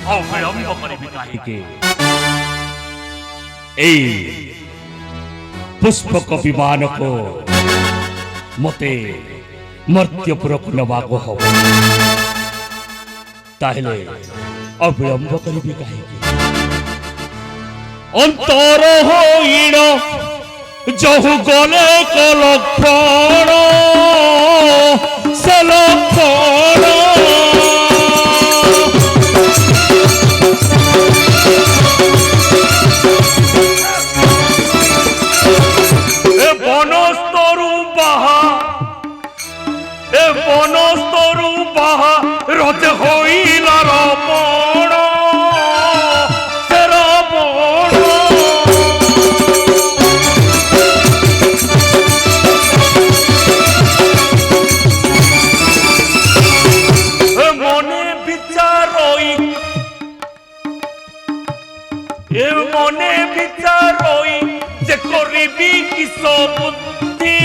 ଅବିଳମ୍ବ କରିବି କାହିଁକି? ଏଇ ପୁଷ୍ପକ ବିମାନକୁ ମତେ ମର୍ତ୍ତ୍ୟପୁରକୁ ନେବାକୁ ହବ। ତାହେଲେ ଅବିଳମ୍ବ କରିବି କାହିଁକି? ଅନ୍ତର ହୋଇଣ ଯହୁ ଗଲେ କଲକ୍ଷଣ ସେ ଲକ୍ଷଣ ଏ ବନସ୍ତରୁ ବାହା ରଜ ହୋଇଲା ରମଣ ସେ ରମଣ মনে বিচারই যে করিবি কিস বুদ্ধি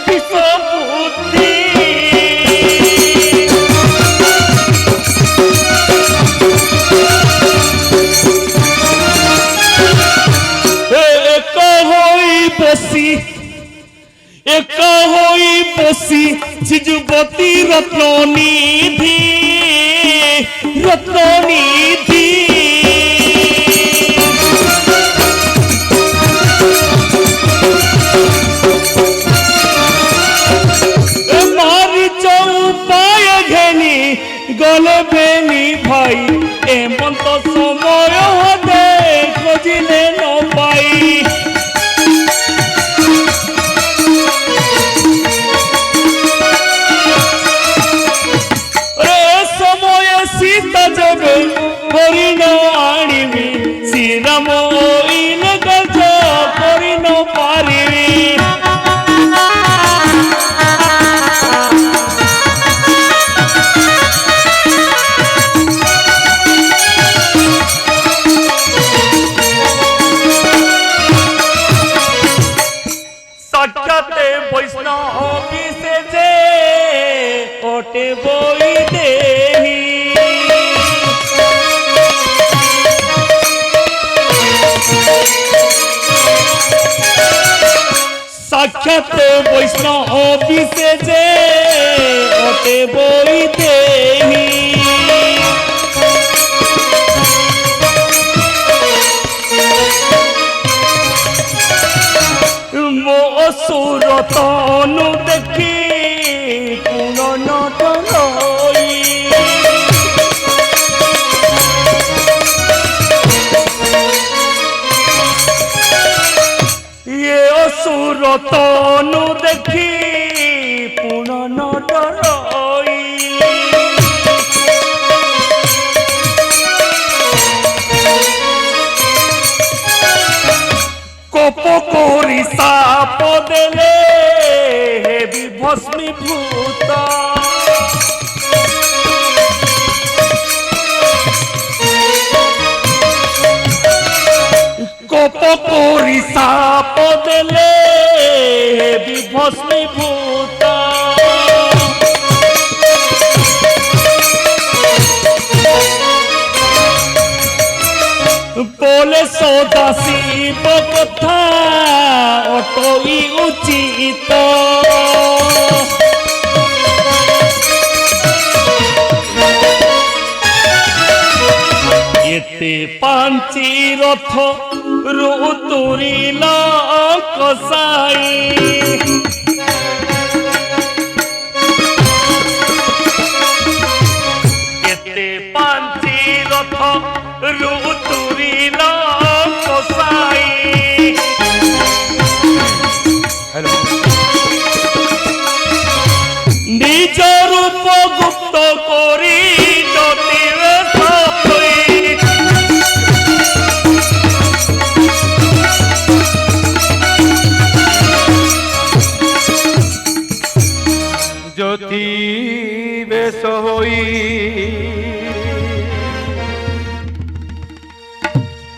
কিস বুদ্ধি এক হই বসি যুবতী রত্ননিধি রত্ননিধি মারি চৌপায় ঘেনি গলে বেনি ভাই এমন্ত সময় হতে খোঁজিলে ন পাই করিন আনিবি শ্রীরাম ইন গজ করিন পারিবি সাক্ষাতে বৈষ্ণব বিশেষে ওটে বই দেহি সাক্ষাতে বৈষ্ণব বিশেষে ওটে বই দেহি মো সুরতনু দেখি পুরন টলই সুরতনু দেখি পুরন ডরই কোপ করি সাপ দেলে হেবি ভস্মীভূত কোপ করি সাপ দেলে বিভস্মীভূত বলে সদাশিব কথা অটই উচিত এতে পাঞ্চি রথ রুতুরিল কসাই এতে পাঞ্চি রথ রুতুরিল কসাই নিজ রূপ গুপ্ত করি জ্যোতিরে জ্যোতি বেশ হই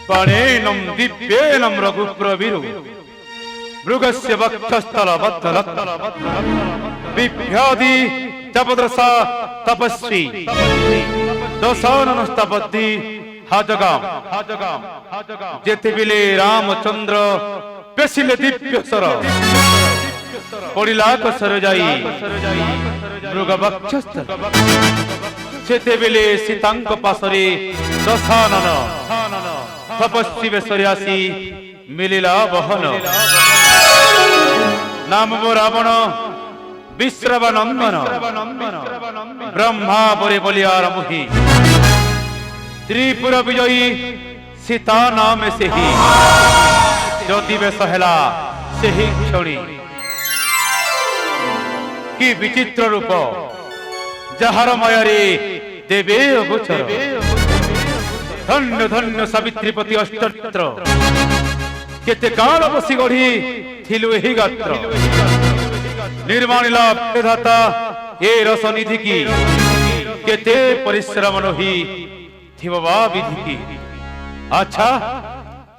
পাণেনম দিব্যেনম রঘুপ্রবীরু মৃগস্য বক্ষস্থল বদ্ধ বিভ্যাদি তপদ্রসা তপস্বী ଦଶାନନ ସ୍ଥାପତି ହାଜଗାମ ଯେତେବେଳେ ରାମଚନ୍ଦ୍ର ପେଶିଲେ ଦିବ୍ୟ ସର ପଡ଼ିଲା କସରେ ଯାଇ ମୃଗ ବକ୍ଷସ୍ଥଳ ସେତେବେଳେ ସୀତାଙ୍କ ପାଶରେ ଦଶାନନ ତପସ୍ୱୀ ବେଶରେ ଆସି ମିଳିଲା ବହନ ନାମ ରାବଣ ବିଶ୍ରବ ନନ୍ଦନ ବ୍ରହ୍ମା ପରେ ବଲିଆର ମୁହି ତ୍ରିପୁର ବିଜୟୀ ସୀତା ନାମେ ସେହି ଯଦି ବେଶ ହେଲା ସେହି କ୍ଷଣି କି ବିଚିତ୍ର ରୂପ ଯାହାର ମାୟାରେ ଦେବେ ଅଗୋଚର ଧନ୍ୟ ଧନ୍ୟ ସାବିତ୍ରୀପତି ଅଷ୍ଟତ୍ର କେତେ କାଳ ବସି ଗଢ଼ି ଥିଲୁ ଏହି ଗାତ୍ର ନିର୍ମାଣିଲା ଧାତା ଏ ରସ ନିଧି କି କେତେ ପରିଶ୍ରମ ନହି ଥିବ ବା ବିଧି କି ଆଚ୍ଛା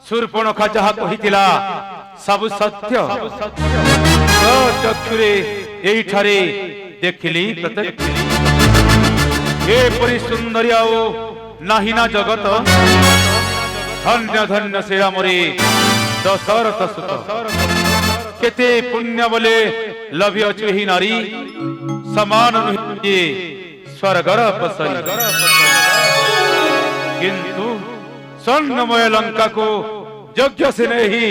ଶୂର୍ପଣଖା ଯାହା କହିଥିଲା ସବୁ ସତ୍ୟ ଚକ୍ଷୁରେ ଏଇଠାରେ ଦେଖିଲି ପ୍ରତ୍ୟକ୍ଷ ଏପରି ସୁନ୍ଦରୀ ଆଉ ନାହିଁ ନା ଜଗତ ଧନ୍ୟ ଧନ୍ୟ ଶ୍ରୀରାମରେ ଦଶରଥ ସୁତ କେତେ ପୁଣ୍ୟ ବୋଲେ ଲଭି ଅଛୁ ଏହି ନାରୀ ସମାନ ନୁହେଁ ସ୍ୱର୍ଗର ପସରି କିନ୍ତୁ ସ୍ୱର୍ଣ୍ଣମୟ ଲଙ୍କାକୁ ଯଜ୍ଞ ସେ ନେହି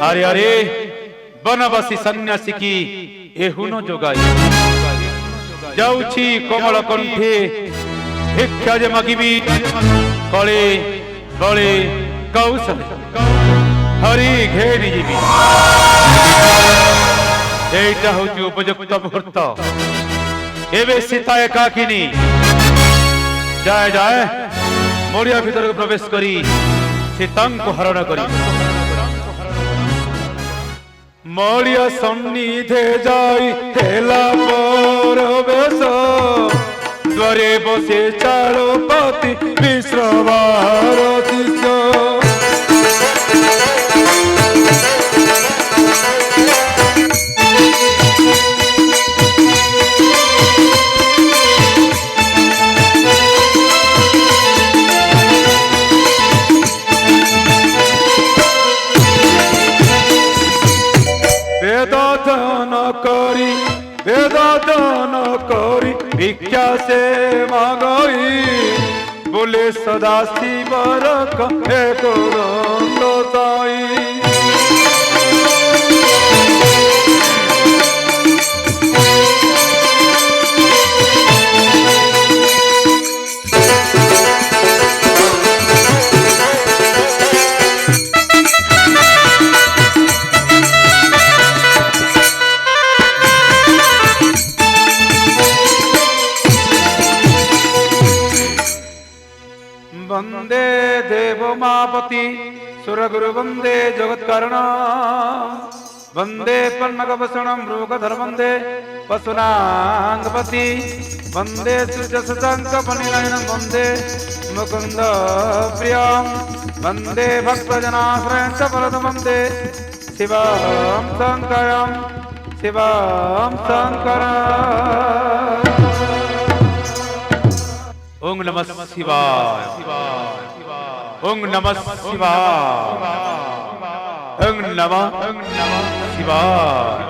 ଆରେ ଆରେ ବନବାସୀ ସନ୍ନ୍ୟାସୀ କି ଏହୁନ ଯୋଗାଇ ଯାଉଛି କୋମଳ କଣ୍ଠେ ଭିକ୍ଷା ଯେ ମାଗିବି କଳେ ବଳେ କୌଶଳ ହରି ଘେରି ଯିବି এইটা হচ্ছে উপযুক্ত মুহূর্ত এবে সীতা একাকিনী যায় যায় মরিয়া ভিতরକୁ প্রবেশ করি সীতাଙ୍କୁ হরণ করি মরিয়া সন্নিধে যাই হেলা পরবেশ দ্বারে বসে চারুপতি বিশ্রবার শিষ্য বেদাদন করি ভিক্ষা সে মাগই বলে সদা শিবর হে করন্দ তাই वंदे देव मापति सुरगुरु वंदे जगत्कारण वंदे पन्नगभूषण मृगधर वंदे पशुनांगपति वंदे सूर्यशशांक फणिनयन वंदे मुकुंद प्रियं वंदे भक्तजनाश्रयं च वरद वंदे शिवं शंकरं ओम नमः शिवाय ओम नमः शिवाय ओम नमः शिवाय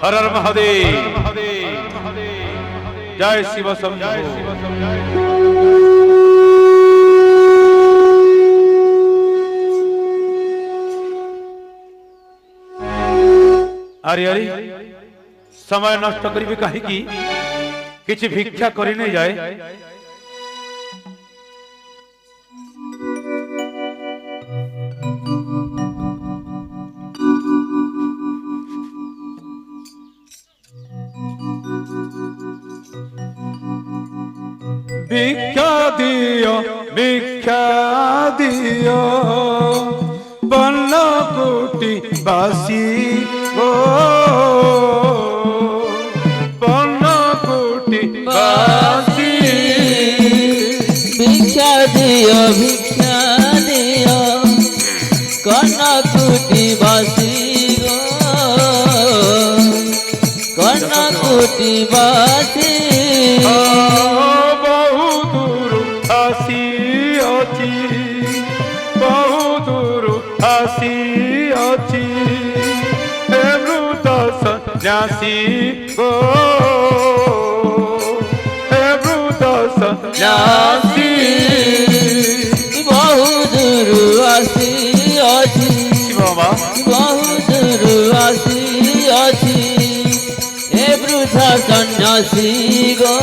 हर हर महादेव जय शिव शंभो अरे अरे समय नष्ट करी कहीं किछि भिक्षा करी नहीं जाए भिक्षा दियो बन्ना कोटि बासी गो भिक्षा दियो कनकुटी बासी गो कनकुटी बासी সন্ন্যাসী গো হে বৃদ্ধ সন্ন্যাসী বহু দূর আসি অছি বাবা বহু দূর আসি অছি এ বৃদ্ধ সন্ন্যাসী গো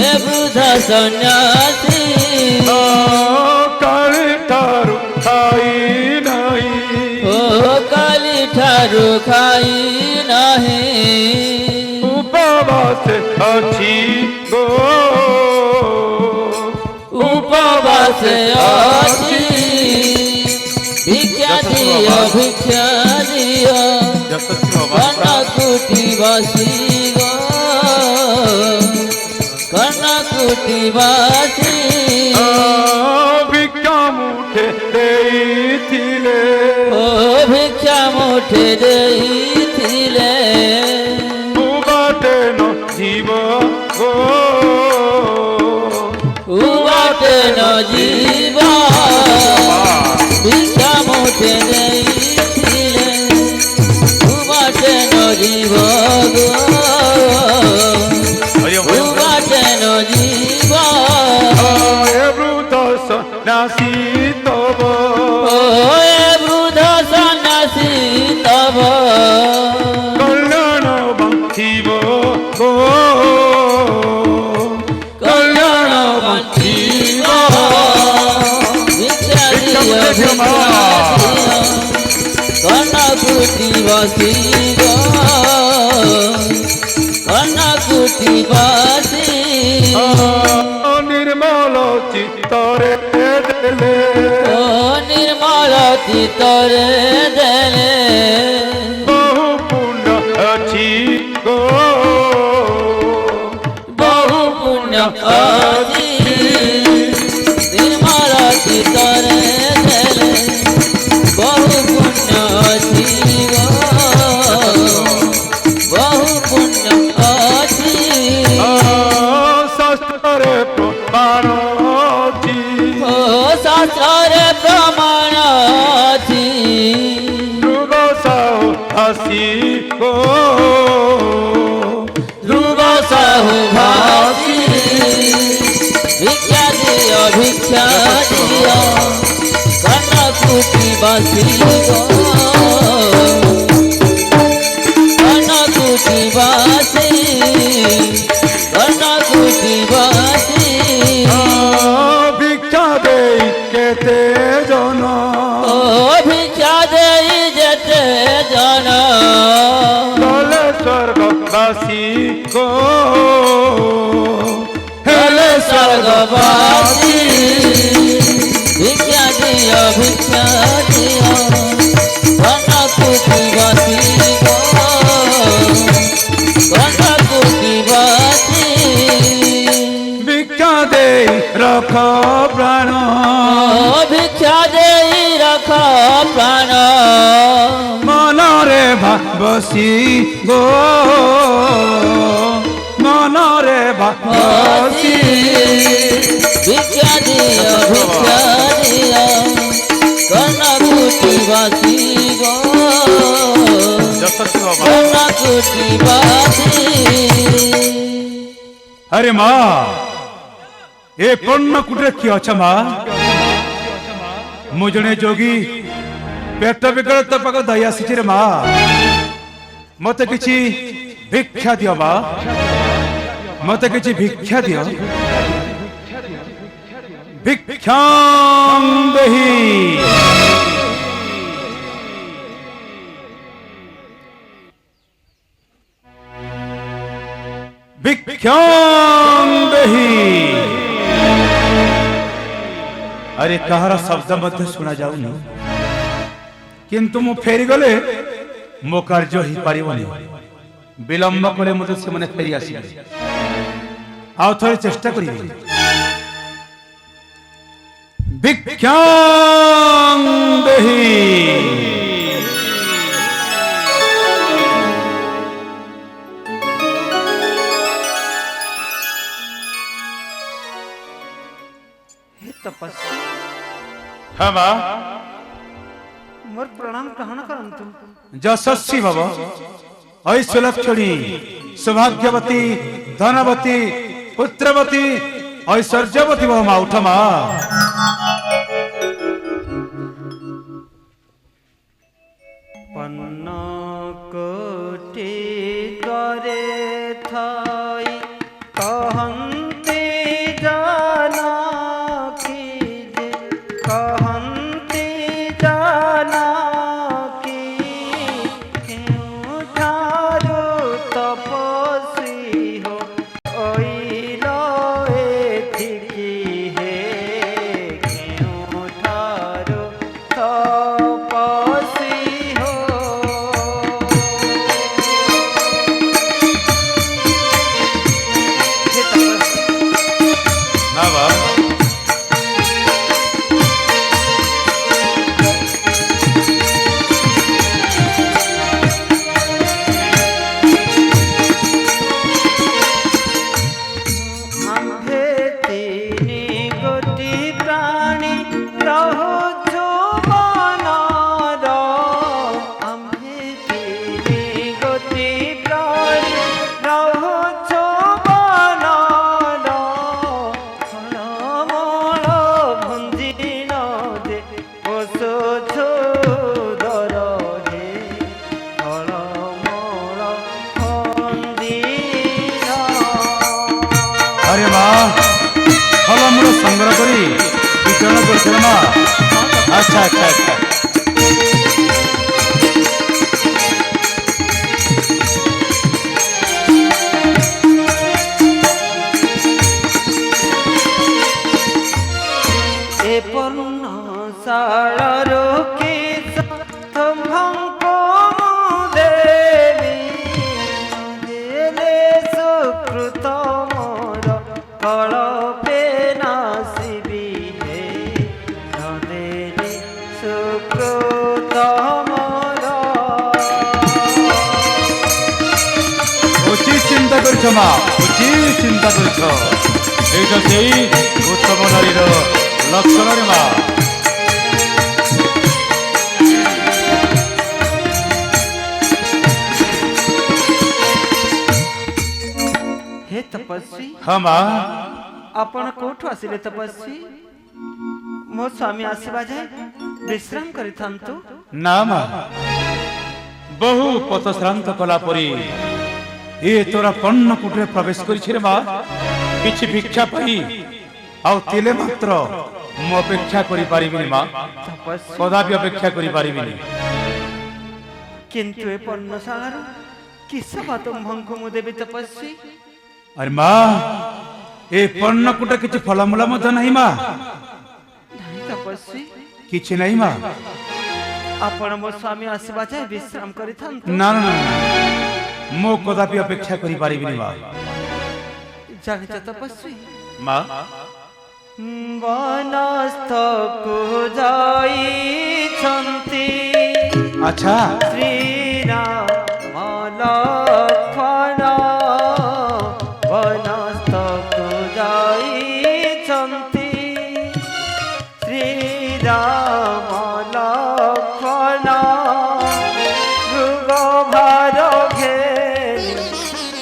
এ বৃদ্ধ সন্ন্যাসী কালী ঠারু খাই নাই ও কালি ঠারু খাই নাহি উপবাসে আছি গো উপবাসে আছি ভিক্ষা দিও ভিক্ষা দিও কর্ণকুটি বাসী গো কর্ণকুটি বাসী ভিক্ষা মুঠে দেইছিলে ও ভিক্ষা মুঠে দেইছিলে উবাটে ন জীব গো উবাটে ন জীব ভিক্ষা মুঠে দেইছিলে উবাটে ন জীব গো উবাটে ন জীব এ বৃদ্ধ সন্ন্যাসী তব ও এ বৃদ্ধ সন্ন্যাসী তব কল্যাণ বাঞ্ছিব গো কল্যাণ বাঞ্ছিব ভিক্ষা দিও ভিক্ষা দিও কর্ণকুটি বাসী গো কর্ণকুটি বাসী নির্মল চিত্তরে দেলে ও নির্মল চিত্তরে দেলে বহু পুণ্য আছে গো বহু পুণ্য আজি নির্মল চিত্তরে দেলে বহু পুণ্য আজি গো বহু পুণ্য আজি শাস্ত্রে প্রমাণ আছে ও শাস্ত্রে প্রমাণ আছে ধ্রুব সাহ আসি গো ধ্রুব সাহু ভাসি ভিক্ষা দিও ভিক্ষা দিও কর্ণকুটি বাসী গো কর্ণকুটি বাসী কর্ণকুটি বাসী ভিক্ষা দেই কেতে জন ও ভিক্ষা দেই যেতে জন তলে স্বর্গবাসী গো হেলে স্বর্গবাসী ভিক্ষা দিও ভিক্ষা দিও কর্ণকুটি বাসী গো কর্ণকুটি বাসী ভিক্ষা দেই রখ প্রাণ ও ভিক্ষা দেই রাখ প্রাণ মনরে ভাবসি গো মনরে ভাবসি ভিক্ষা দিও ভিক্ষা দিও কর্ণকুটি বাসী গো কর্ণকুটি বাসী আরে মা এ কর্ণকুটে কি অছ মা ମୁଁ ଜଣେ ଯୋଗୀ ପେଟ ବିକଳ ପାଖ ଦାଇ ଆସିଛି ରେ ମା ମତେ କିଛି ଭିକ୍ଷା ଦିଅ ମା ମତେ କିଛି ଭିକ୍ଷା ଦିଅ ଭିକ୍ଷାଂ ଦେହି ଭିକ୍ଷାଂ ଦେହି अरे कहार शब्द मध्य शुणा जाऊनी किंतु मु फेरी गले मो कार्य ही पारिबनी विलंब कले मते से मने फेरी आसीबे आउ थोड़े चेष्टा करिबे भिक्षां देहि तपस्या हाँ माँ मोर प्रणाम ग्रहण करंतु। যশস্বী ভব ঐশ্বলক্ষণী সৌভাগ্যবতী ধনবতী পুত্রবতী ঐশ্বর্যবতী ভব মা উঠ মা। पन्न कोटि करे थाई कहन्ति जानकी जे कहन्ति जानकी केउठारु तपस्वी हो ओइलो एथिकी हे केउठारु तपस्वी हो। हे तपस्वी না বা आम्भे तीनी गोटी प्राणी रहुछु बनर आम्भे तीनी गोटी प्राणी रहुछु बनर फलमूल भुंजिन जे बसुछु दरहे फलमूल भुंजिन। আরে মা ফলমূল সংগ্রহ করি বিতরণ করছিল মা। আচ্ছা আচ্ছা আচ্ছা ए पर्णशालार किस तुम्भंको देवी देले सुकृत मोर कलपे नासिबी हे देले सुकृत मोर। উচিত চিন্তা করছ মা উচিত চিন্তা করছ এইটা সেই উত্তম নারীর লক্ষণ রে মা। हे तपस्वी হ্যাঁ মা आपण कोठु आसिले तपस्वी मो स्वामी आसीबा जाय विश्राम करिथांतु। না মা বহু পথশ্রান্ত কলা পরি এ তোরা পণ্য কুটরে প্রবেশ করেছি রে মা। কিছু ভিক্ষা পাই আও তিলে মাত্র মু অপেক্ষা করি পারিবিনি মা तपस्वी কদাপি অপেক্ষা করি পারিবিনি। किंतु ए पर्णशालार किस बात भंग मु देवी तपस्वी আরে মা এ পণ্য কুটে কিছু ফলমূল মধ্যে নাই মা नहीं तपस्वी কিছু নাই মা। आपण मो स्वामी आसीबा जाय विश्राम करिथांतु। না না না মু কদাপি অপেক্ষা করি পারিবিনি মা। जानिच तपस्वी মা वनस्थ को जाइछन्ति আচ্ছা श्रीराम लक्ष्मण वनस्थ को जाइछन्ति श्रीराम लक्ष्मण मृग भार घेरि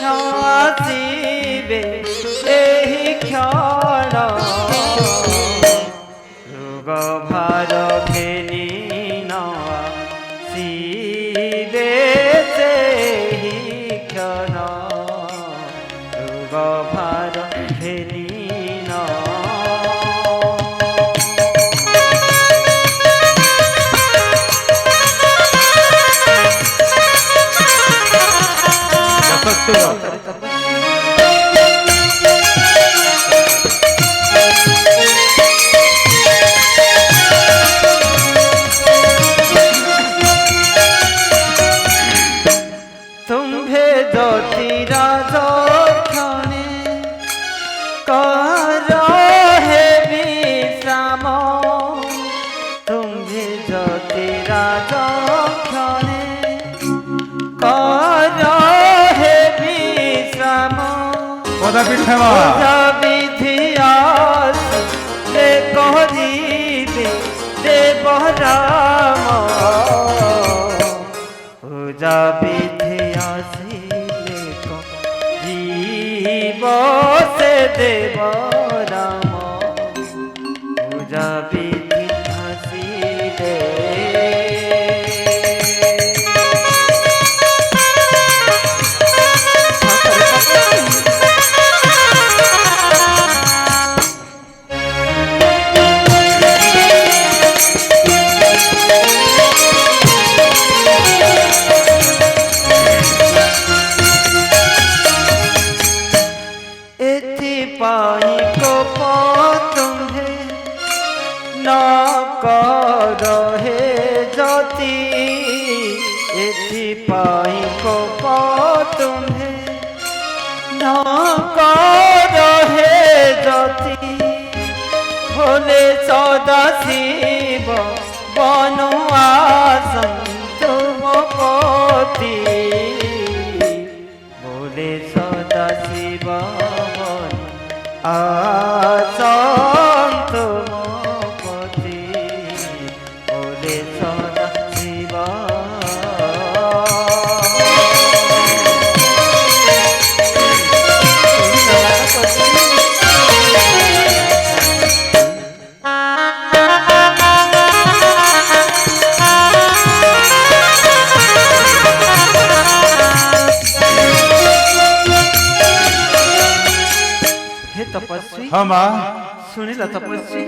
नाचिबे एहि क्षण मृग भार घेरि नाचिबे सेहि क्षण मृग भार घेरि ना। तुम्भे ज्योति राजक्षणे कर हे विश्राम तुम्भे ज्योति राजक्षणे कर हे विश्राम কদাপি ক্ষমা विधि आसि करिबे देव राम पूजा विधि आसिले जीव से देव राम पूजा विधि आसिले पाई को तुम्हे न करहे जति पाई को तुम्हे न करहे जति भोले सदा शिव बनुआ तुम पति भोले सदा शिव आसंत पति बोले सदा शिवा तपस्वी हाँ माँ शुणिला तपस्वी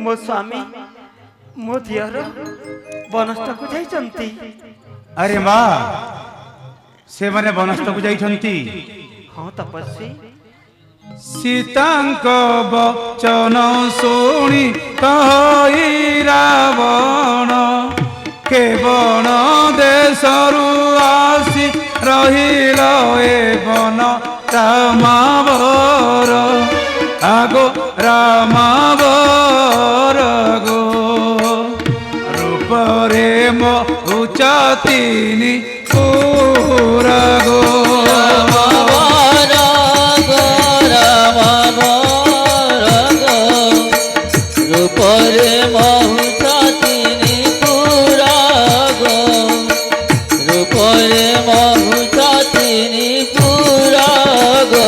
मो स्वामी मो दियर बनस्थ को जाइछंती अरे माँ से माने बनस्थ को जाइछंती हाँ तपस्वी सीतांक वचन शुणी कहि रावण केवल देशरु आसी रहिल ए बन रामावर आगो रामावर गो रूपरे मुचातिनी पूरा गो रूपरे बहुचातिनी पूरा गो रूपरे बहुचातिनी पूरा गो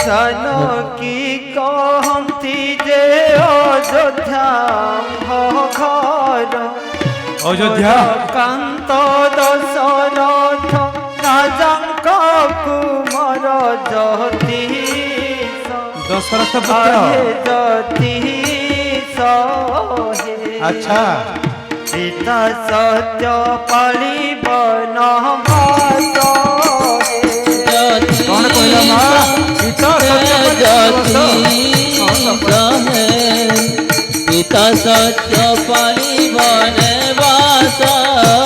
जानकी कहती जे अयोध्या घर अयोध्या कांत दशरथ राजांक कुमार जतीश दशरथ पुत्र जतीश अच्छा सीता सत्य पाली बनवास कौन कहला माँ सीता पिता सत्य पाली बनवास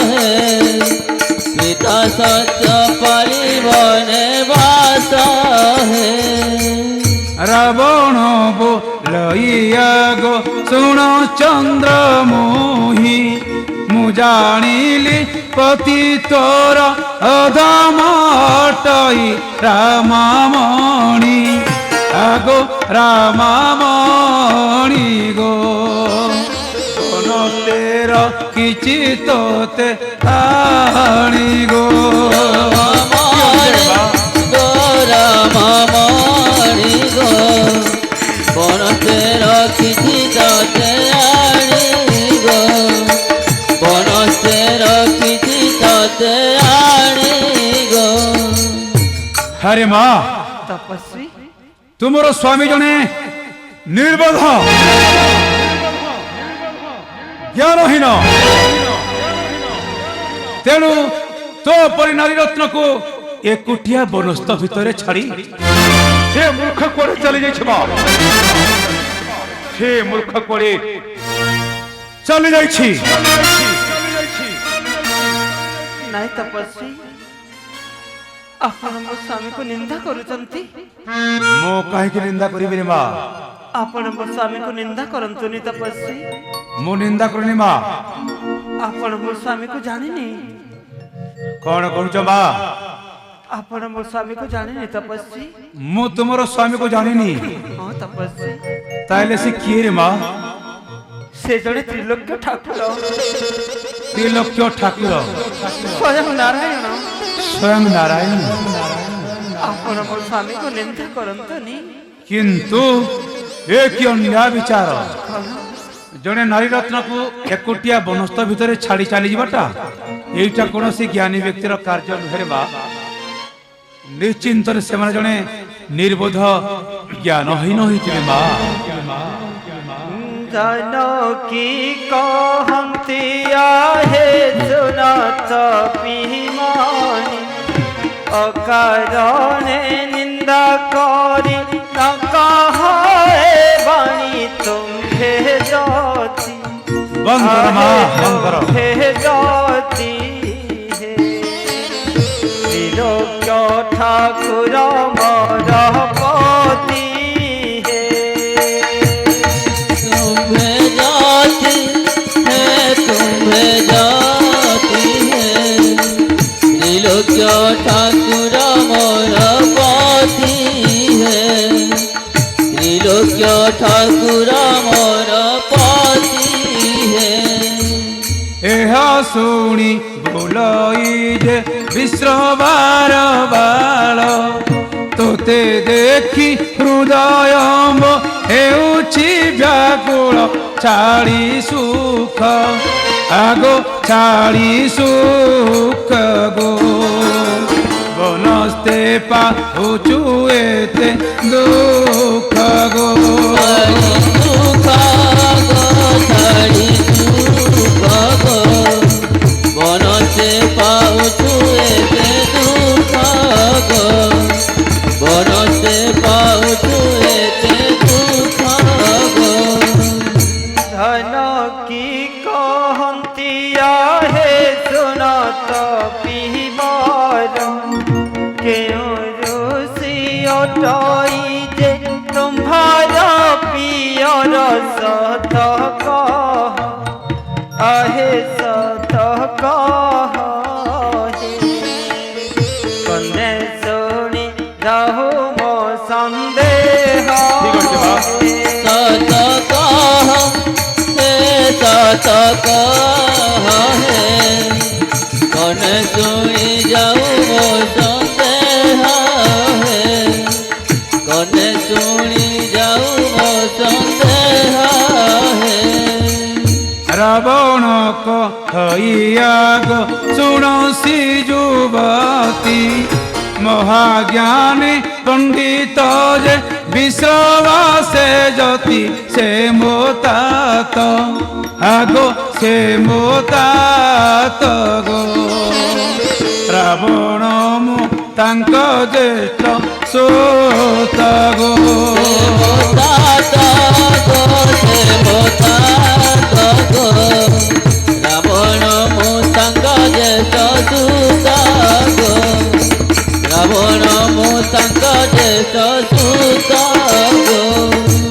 है पिता सत्य पाली बनवास है रावण बोलइया गो सुण चंद्र मोही मु जानिली पति तोर अधमटई रामामणि आगो रामामणि गो तेर किछि तोते आणी गो रामामणि गो बन तेर किछि तोते आणी गो बन तेर किछि तोते आणी गो हरे माँ तपस्वी तुमर स्वामी जने निर्बोध ज्ञानहीन तेणु तो परि नारी रत्न को एकुटिया बनस्थ भितर छाड़ी से मूर्ख कोड़े चली जाइछ बा से मूर्ख कोड़े चली जाइछि नहीं तपस्वी आपण मो स्वामी को निंदा करूचंती मो काहे की निंदा करिबे रे मां आपण मो स्वामी को निंदा करंतुनी तपस्वी मो निंदा करनी मां आपण मो स्वामी को जानिनी कौन कहूच मां आपण मो स्वामी को जानिनी तपस्वी मु तुमरो स्वामी को जानिनी हां तपस्वी ताइले से किए रे मां से जड़े त्रिलोक्य ठाकुर ତ୍ରିଲୋକ୍ୟ ଠାକୁର ସ୍ୱୟଂ ନାରାୟଣ ସ୍ୱୟଂ ନାରାୟଣ। ଆପଣ ମୋ ସ୍ୱାମୀକୁ ନିନ୍ଦା କରନ୍ତୁନି। କିନ୍ତୁ ଏ କି ଅନ୍ୟାୟ ବିଚାର! ଜଣେ ନାରୀ ରତ୍ନକୁ ଏକୁଟିଆ ବନସ୍ଥ ଭିତରେ ଛାଡ଼ି ଚାଲିଯିବାଟା ଏଇଟା କୌଣସି ଜ୍ଞାନୀ ବ୍ୟକ୍ତିର କାର୍ଯ୍ୟ ନୁହେଁ ବା। ନିଶ୍ଚିନ୍ତରେ ସେମାନେ ଜଣେ ନିର୍ବୋଧ ଜ୍ଞାନହୀନ ହୋଇଥିବେ ମା। जानकी कहती आहे सुनत पिमानी अकारणे निंदा करी न कहे बाणी तुम्हे जाती बंदर माँ बंदर जाती है त्रिलोक्य ठाकुर मोर पति त्रिलोक्य ठाकुर मोर पति है त्रिलोक्य ठाकुर मोर पति है। एह शुणी बोलई जे विश्रवार बाल तोते देखी हृदय हेउछि व्याकुल छाड़ी सुख आगो छाड़ी सुख गो बनस्ते पाउचु एते दुख गो दुख गो छाड़ी सुख गो बनस्ते पाउचु एते दुख गो बनस्ते पाउचु एते दुख गो। जानकी कहती आहे सुनत पिबार क्यों रोसी अटई जे तुम्हारा पियर सत कह आहे सत कह कन्ने सुनी रहु मो संदेह सत कह सत कह कौन सुनी जाऊ मो संदेह है कौन सुनी जाऊ मो संदेह है। रावण कहैयागो सुनसी जुवती महाज्ञानी पंडित जे विश्वासे जति से मोतात आगो से मोतात गो रावण मु तांक ज्येष्ठ सोत गो मोतात गो से मोतात गो रावण मो तांक ज्येष्ठ सुत गो रावण मो तांक ज्येष्ठ सुत गो।